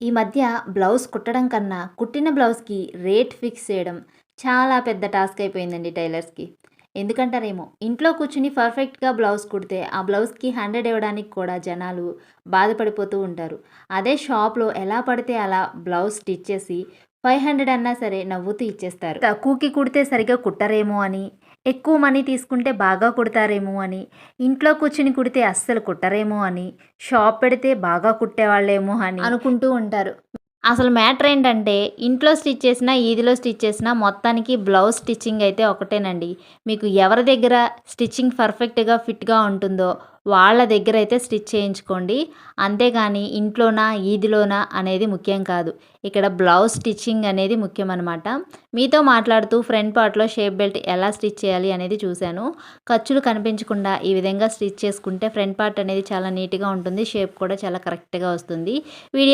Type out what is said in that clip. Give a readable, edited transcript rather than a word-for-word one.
ఈ మధ్య బ్లౌజ్ కుట్టడం కన్నా, కుట్టిన బ్లౌజ్‌కి రేట్ ఫిక్స్ చేయడం చాలా పెద్ద టాస్క్ అయిపోయిందండి టైలర్స్‌కి. ఎందుకంటారేమో, ఇంట్లో కూర్చొని పర్ఫెక్ట్‌గా బ్లౌజ్ కుడితే, ఆ బ్లౌజ్‌కి 100 ఇవ్వడానికి కూడా జనాలు బాధపడిపోతూ ఉంటారు. అదే షాప్‌లో ఎలా పడితే అలా బ్లౌజ్ స్టిచ్ చేసి 500 అన్నా సరే నవ్వుతూ ఇచ్చేస్తారు. తక్కువకి కుడితే సరిగ్గా కుట్టరేమో అని, ఎక్కువ మనీ తీసుకుంటే బాగా కుడతారేమో అని, ఇంట్లో కూర్చొని కుడితే అస్సలు కుట్టరేమో అని, షాప్ పెడితే బాగా కుట్టేవాళ్ళేమో అని అనుకుంటూ ఉంటారు. అసలు మ్యాటర్ ఏంటంటే, ఇంట్లో స్టిచ్ చేసినా, ఈదిలో స్టిచ్ చేసినా మొత్తానికి బ్లౌజ్ స్టిచ్చింగ్ అయితే ఒకటేనండి. మీకు ఎవరి దగ్గర స్టిచ్చింగ్ పర్ఫెక్ట్‌గా, ఫిట్‌గా ఉంటుందో వాళ్ళ దగ్గరైతే స్టిచ్ చేయించుకోండి. అంతేగాని ఇంట్లోనా, ఈదిలోనా అనేది ముఖ్యం కాదు. ఇక్కడ బ్లౌజ్ స్టిచ్చింగ్ అనేది ముఖ్యమనమాట. మీతో మాట్లాడుతూ ఫ్రంట్ పార్ట్‌లో షేప్ బెల్ట్ ఎలా స్టిచ్ చేయాలి అనేది చూశాను. ఖర్చులు కనిపించకుండా ఈ విధంగా స్టిచ్ చేసుకుంటే ఫ్రంట్ పార్ట్ అనేది చాలా నీట్‌గా ఉంటుంది. షేప్ కూడా చాలా కరెక్ట్‌గా వస్తుంది. వీడియో